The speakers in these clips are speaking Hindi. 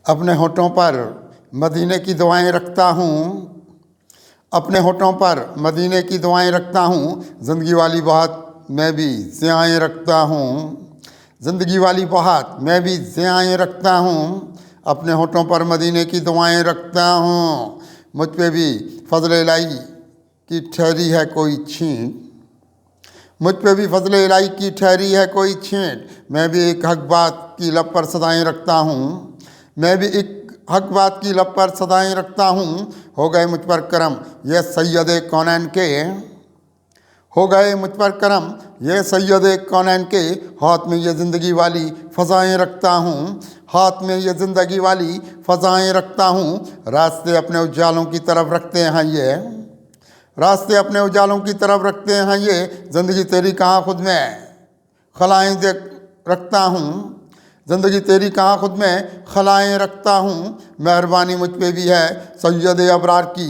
अपने होठों पर मदीने की दुआएं रखता हूँ, अपने होठों पर मदीने की दुआएं रखता हूँ। ज़िंदगी वाली बात मैं भी ज़ियाएं रखता हूँ, ज़िंदगी वाली बात मैं भी ज़ियाएं रखता हूँ। अपने होठों पर मदीने की दुआएं रखता हूँ। मुझ पे भी फज़ल इलाही की ठहरी है कोई छींट, मुझ पे भी फज़ल इलाही की ठहरी है कोई छींट। मैं भी एक हक बात की लब पर सदाएं रखता हूँ, मैं भी एक हक बात की लब पर सदाएं रखता हूँ। हो गए मुझ पर करम ये सैयदे कौनैन के, हो गए मुझ पर करम ये सैयदे कौनैन के। हाथ में ये ज़िंदगी वाली फ़ज़ाएं रखता हूँ, हाथ में ये ज़िंदगी वाली फ़ज़ाएं रखता हूँ। रास्ते अपने उजालों की तरफ रखते हैं ये, रास्ते अपने उजालों की तरफ रखते हैं ये। ज़िंदगी तेरी कहाँ खुद में खलाएं देख रखता हूँ, ज़िंदगी तेरी कहाँ खुद में खलाएं रखता हूँ। मेहरबानी मुझ पे भी है सैयदे अबरार की,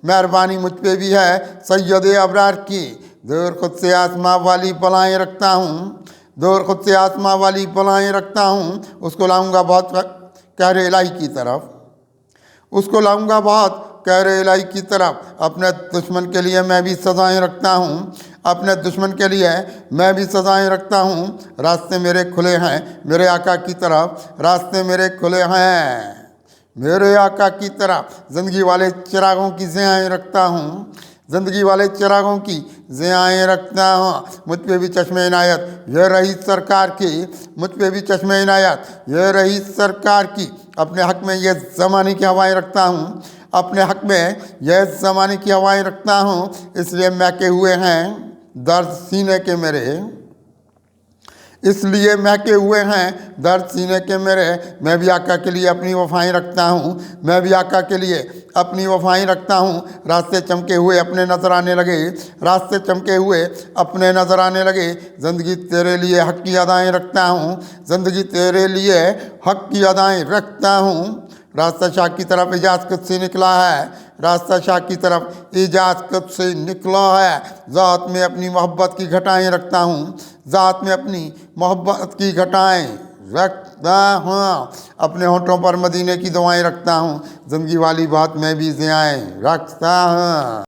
मेहरबानी मुझ पे भी है सैयदे अबरार की। दूर खुद से आसमां वाली बलाएं रखता हूँ, दूर खुद से आसमां वाली बलाएं रखता हूँ। उसको लाऊंगा बहुत कहरे इलाही की तरफ, उसको लाऊंगा बहुत कहरे इलाही की तरफ। अपने दुश्मन के लिए मैं भी सजाएं रखता हूँ, अपने दुश्मन के लिए मैं भी सजाएं रखता हूँ। रास्ते मेरे खुले हैं मेरे आका की तरफ, रास्ते मेरे खुले हैं मेरे आका की तरफ। ज़िंदगी वाले चिरागों की ज़ियाएं रखता हूँ, ज़िंदगी वाले चिरागों की ज़ियाएं रखता हूँ। मुझ पे भी चश्मे इनायत ये रही सरकार की, मुझ पे भी चश्मे इनायत ये रही सरकार की। अपने हक में ये ज़माने की हवाएं रखता हूँ, अपने हक में ये ज़माने की हवाएं रखता हूँ। इसलिए महके हुए हैं दर्द सीने के मेरे, इसलिए महके हुए हैं दर्द सीने के मेरे। मैं भी आका के लिए अपनी वफ़ाएं रखता हूँ, मैं भी आका के लिए अपनी वफ़ाएं रखता हूँ। रास्ते चमके हुए अपने नज़र आने लगे, रास्ते चमके हुए अपने नज़र आने लगे। ज़िंदगी तेरे लिए हक़ की अदाएँ रखता हूँ, ज़िंदगी तेरे लिए हक़ की अदाएँ रखता हूँ। रास्ता शाह की तरफ इजाज़ खुद से निकला है, रास्ता शाह की तरफ इजाज़ खुद से निकला है। ज़ात में अपनी मोहब्बत की घटाएं रखता हूँ, ज़ात में अपनी मोहब्बत की घटाएं रखता हूँ। अपने होठों पर मदीने की दुआएं रखता हूँ, ज़िंदगी वाली बात मैं भी ज़ियाएं रखता हूँ।